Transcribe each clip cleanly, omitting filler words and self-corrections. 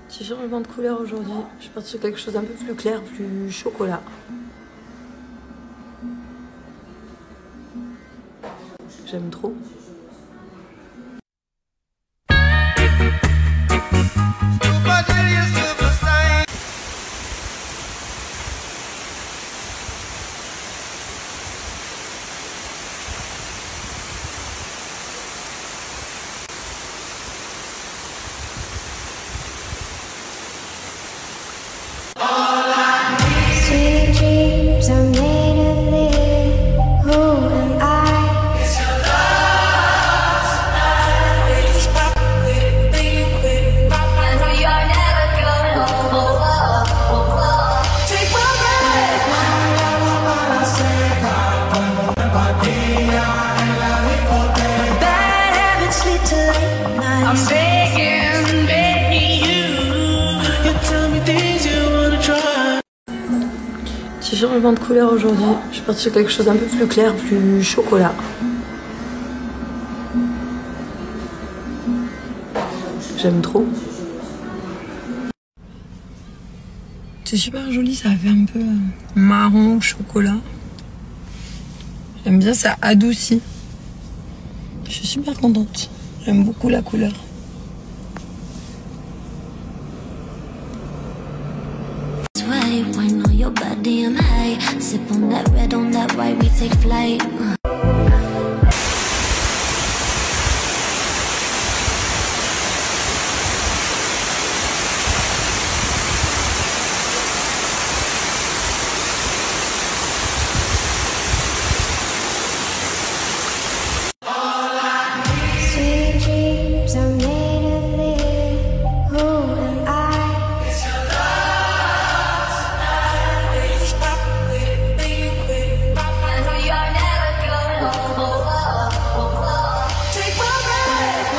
Petit changement de couleur aujourd'hui. Je suis partie sur quelque chose d'un peu plus clair, plus chocolat. J'aime trop. Petit changement de couleur aujourd'hui. Je suis partie sur quelque chose d'un peu plus clair, plus chocolat. J'aime trop. C'est super joli, ça fait un peu marron, chocolat. J'aime bien, ça adoucit. Je suis super contente. J'aime beaucoup la couleur. Wine on your body, I'm high. Sip on that red, on that white, we take flight. Sweet dreams are made of this. Who am I? It's your love tonight. We just pop with it, make it. I know you're never going home. Take my breath.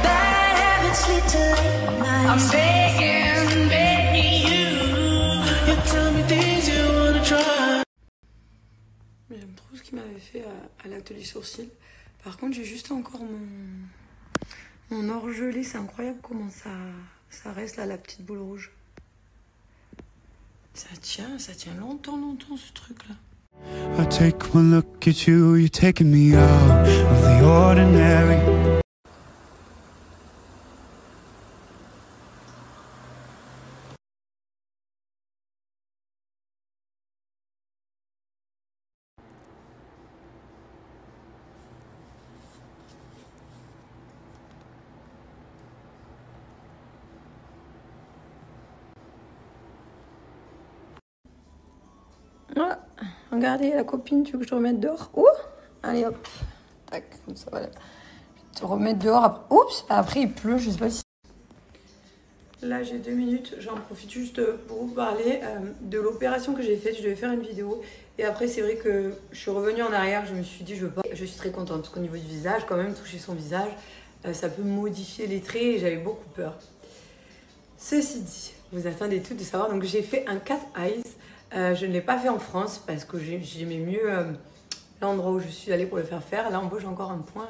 Bad habits lead to late nights. I'm begging you. You tell me things you wanna try. J'aime trop ce qu'il m'avait fait à l'atelier sourcil. Par contre, j'ai juste encore mon orgelé. C'est incroyable comment ça reste là, la petite boule rouge. Ça tient longtemps ce truc-là. I take one look at you, you're taking me out of the ordinary. Ah, regardez, la copine, tu veux que je te remette dehors? Ouh, allez hop, tac, comme ça, voilà. Je vais te remettre dehors. Après. Oups, après il pleut, je sais pas si... Là, j'ai 2 minutes, j'en profite juste pour vous parler de l'opération que j'ai faite. Je devais faire une vidéo et après, c'est vrai que je suis revenue en arrière. Je me suis dit, je veux pas. Je suis très contente parce qu'au niveau du visage, quand même, toucher son visage, ça peut modifier les traits et j'avais beaucoup peur. Ceci dit, vous attendez tout de savoir. Donc, j'ai fait un cat eyes. Je ne l'ai pas fait en France parce que j'aimais mieux l'endroit où je suis allée pour le faire. Là, en bas, j'ai encore un point.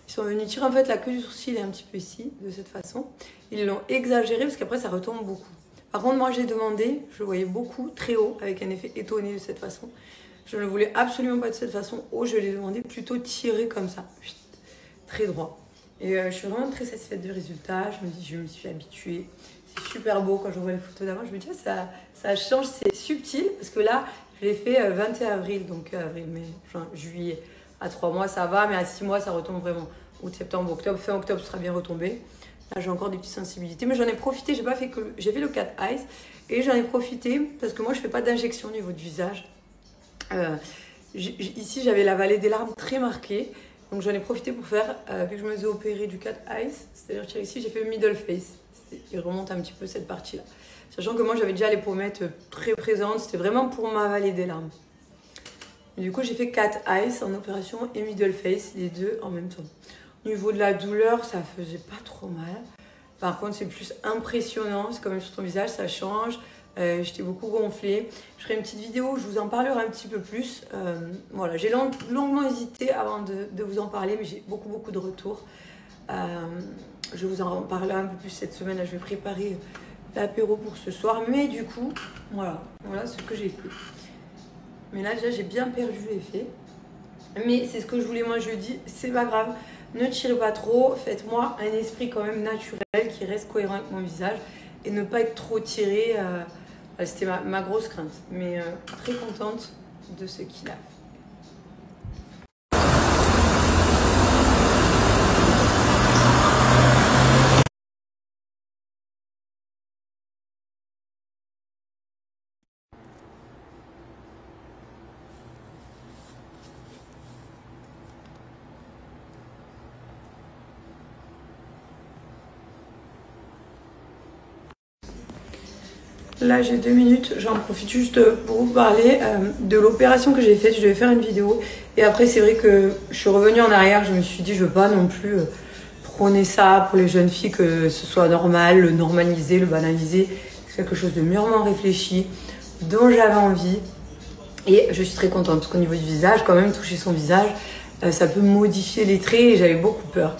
Ils sont venus tirer en fait la queue du sourcil un petit peu ici, de cette façon. Ils l'ont exagéré parce qu'après, ça retombe beaucoup. Par contre, moi, j'ai demandé, je le voyais beaucoup, très haut, avec un effet étonné de cette façon. Je ne le voulais absolument pas de cette façon. Haut, je l'ai demandé plutôt tiré comme ça, très droit. Et je suis vraiment très satisfaite du résultat. Je me dis, je me suis habituée. C'est super beau quand je vois les photos d'avant. Je me dis, ah, ça change, c'est subtil. Parce que là, je l'ai fait 21 avril, donc avril, mai, juin, juillet. À 3 mois, ça va, mais à 6 mois, ça retombe vraiment. Août, septembre, octobre, fin octobre, ça sera bien retombé. Là, j'ai encore des petites sensibilités, mais j'en ai profité. J'ai fait le cat eyes et j'en ai profité parce que moi, je fais pas d'injection au niveau du visage. Ici, j'avais la vallée des larmes très marquée. Donc j'en ai profité pour faire, vu que je me faisais opérer du cat eyes, c'est-à-dire ici j'ai fait middle face. Il remonte un petit peu cette partie-là. Sachant que moi j'avais déjà les pommettes très présentes, c'était vraiment pour ma vallée des larmes. Et du coup j'ai fait cat eyes en opération et middle face, les deux en même temps. Au niveau de la douleur, ça faisait pas trop mal. Par contre c'est plus impressionnant, c'est quand même sur ton visage, ça change. J'étais beaucoup gonflée. Je ferai une petite vidéo où je vous en parlerai un petit peu plus. Voilà, j'ai longuement hésité avant de vous en parler, mais j'ai beaucoup de retours. Je vous en parlerai un peu plus cette semaine. Là, je vais préparer l'apéro pour ce soir. Mais du coup, voilà ce que j'ai fait. Mais là, déjà, j'ai bien perdu l'effet. Mais c'est ce que je voulais moi jeudi. C'est pas grave. Ne tirez pas trop. Faites-moi un esprit quand même naturel qui reste cohérent avec mon visage. Et ne pas être trop tiré. C'était ma grosse crainte. Mais très contente de ce qu'il a. Là j'ai 2 minutes, j'en profite juste pour vous parler de l'opération que j'ai faite. Je devais faire une vidéo et après c'est vrai que je suis revenue en arrière. Je me suis dit je veux pas non plus prôner ça pour les jeunes filles, que ce soit normal, le normaliser, le banaliser. C'est quelque chose de mûrement réfléchi, dont j'avais envie. Et je suis très contente parce qu'au niveau du visage, quand même toucher son visage, ça peut modifier les traits et j'avais beaucoup peur.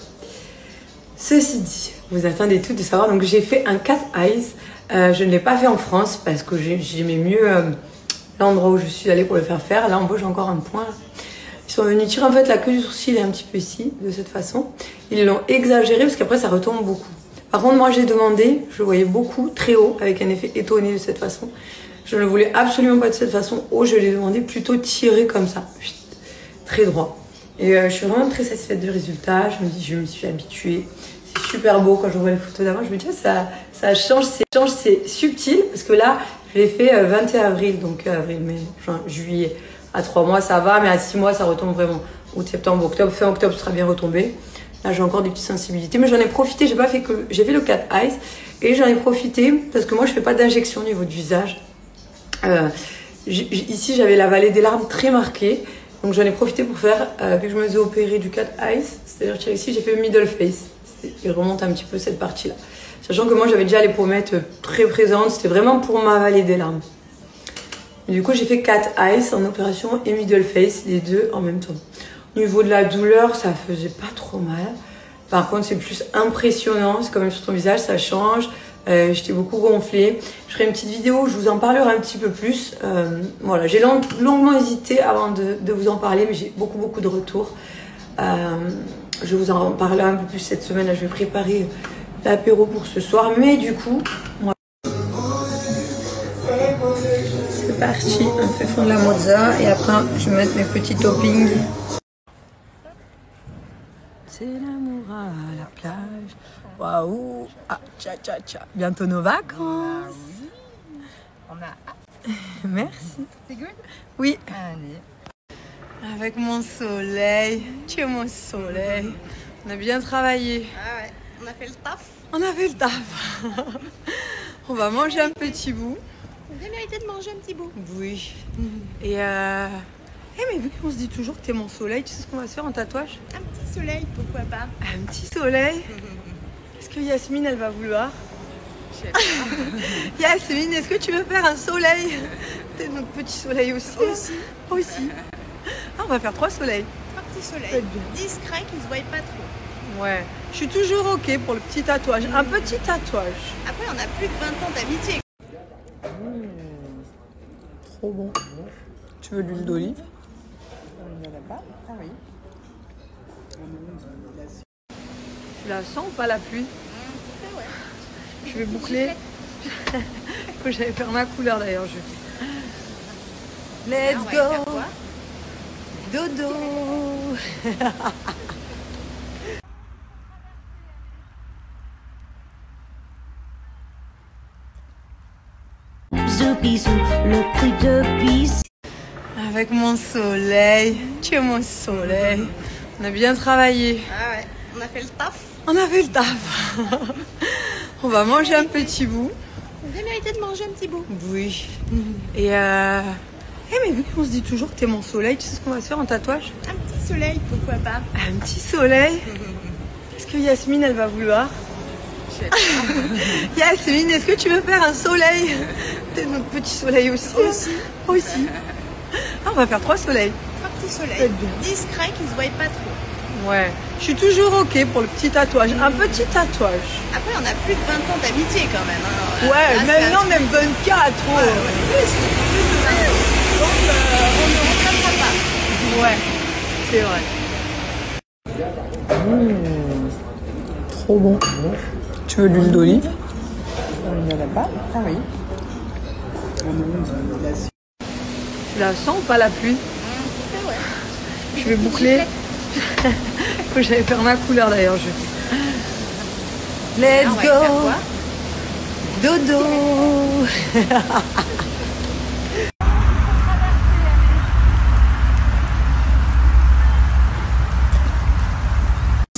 Ceci dit, vous attendez tout de savoir, donc j'ai fait un cat eyes. Je ne l'ai pas fait en France parce que j'aimais mieux l'endroit où je suis allée pour le faire. Là en bas j'ai encore un point. Ils sont venus tirer en fait la queue du sourcil un petit peu ici, de cette façon. Ils l'ont exagéré parce qu'après ça retombe beaucoup. Par contre moi j'ai demandé, je le voyais beaucoup, très haut, avec un effet étonné de cette façon. Je ne le voulais absolument pas de cette façon. Haut, je l'ai demandé plutôt tiré comme ça, très droit. Et je suis vraiment très satisfaite du résultat. Je me dis, je me suis habituée. C'est super beau quand je vois les photos d'avant. Je me dis, ça change, c'est subtil. Parce que là, je l'ai fait 21 avril, donc avril, mai, juin, juillet. À 3 mois, ça va, mais à 6 mois, ça retombe vraiment. Août, septembre, octobre, fin octobre, ça sera bien retombé. Là, j'ai encore des petites sensibilités, mais j'en ai profité. J'ai fait le cat eyes et j'en ai profité parce que moi, je fais pas d'injection au niveau du visage. Ici, j'avais la vallée des larmes très marquée. Donc j'en ai profité pour faire, vu que je me faisais opérer du cat eyes, c'est-à-dire ici j'ai fait middle face. Il remonte un petit peu cette partie-là. Sachant que moi j'avais déjà les pommettes très présentes, c'était vraiment pour ma vallée des larmes. Et du coup j'ai fait cat eyes en opération et middle face, les deux en même temps. Au niveau de la douleur, ça faisait pas trop mal. Par contre c'est plus impressionnant, c'est quand même sur ton visage, ça change. J'étais beaucoup gonflée. Je ferai une petite vidéo où je vous en parlerai un petit peu plus. Voilà, j'ai longuement hésité avant de vous en parler, mais j'ai beaucoup de retours. Je vous en parlerai un peu plus cette semaine. Là, je vais préparer l'apéro pour ce soir. Mais du coup, voilà. C'est parti. On fait fondre la mozza et après, je vais mettre mes petits toppings. C'est l'amour à la plage. Waouh! Ah, tcha. Bientôt nos vacances. Oui. On a hâte. Merci. C'est good? Oui. Allez. Avec mon soleil. Tu es mon soleil. On a bien travaillé. Ah ouais, on a fait le taf. On a fait le taf. On va manger un petit bout. On a bien mérité de manger un petit bout. Oui. Et mais vu qu'on se dit toujours que t'es mon soleil, tu sais ce qu'on va se faire en tatouage? Un petit soleil, pourquoi pas? Un petit soleil. Est-ce que Yasmine, elle va vouloir? Je sais pas. Yasmine, est-ce que tu veux faire un soleil? T'es notre petit soleil aussi. Aussi. Ah, on va faire 3 soleils. 3 petits soleils. Ça va être bien. Discrets qui se voient pas trop. Ouais. Je suis toujours ok pour le petit tatouage. Un petit tatouage. Après, on a plus de 20 ans d'amitié. Trop bon. Tu veux de l'huile d'olive? Il n'y en a pas? Ah oui. Tu la sens ou pas la pluie? Ouais. Je vais boucler. Faut que j'aille faire ma couleur d'ailleurs. Let's Ah, on va y faire go! quoi? Dodo! Bisous, le prix de bis. Avec mon soleil. Tu es mon soleil. On a bien travaillé. Ah ouais, on a fait le taf. On a fait le taf. On va manger un petit bout. On a bien mérité de manger un petit bout. Oui. Et mais vu qu'on se dit toujours que t'es mon soleil, tu sais ce qu'on va se faire en tatouage? Un petit soleil, pourquoi pas? Un petit soleil. Est-ce que Yasmine, elle va vouloir? Je Yasmine, est-ce que tu veux faire un soleil? Peut-être notre petit soleil aussi. Aussi. Ah, on va faire 3 soleils. 3 petits soleils. Discrets qui se voient pas trop. Ouais. Je suis toujours ok pour le petit tatouage. Un petit tatouage. Après, on a plus de 20 ans d'amitié quand même. Hein. Ouais, Là, maintenant c'est même 24. Oh. plus de 20 ans. Donc, on ne regrettera pas. Ouais, c'est vrai. Trop bon. Tu veux de l'huile d'olive? Il n'y en a pas? Ah oui. Tu la sens ou pas la pluie? Ouais. Je vais boucler. Faut que j'aille faire ma couleur d'ailleurs. Let's Ah, on va y go. faire quoi? Dodo.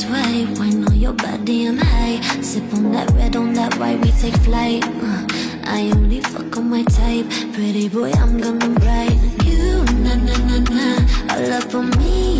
Right, wine on your body, I'm high. Sip on that red, on that white, we take flight. I only fuck on my type. Pretty boy, I'm gonna write you, na na na na. All up on me,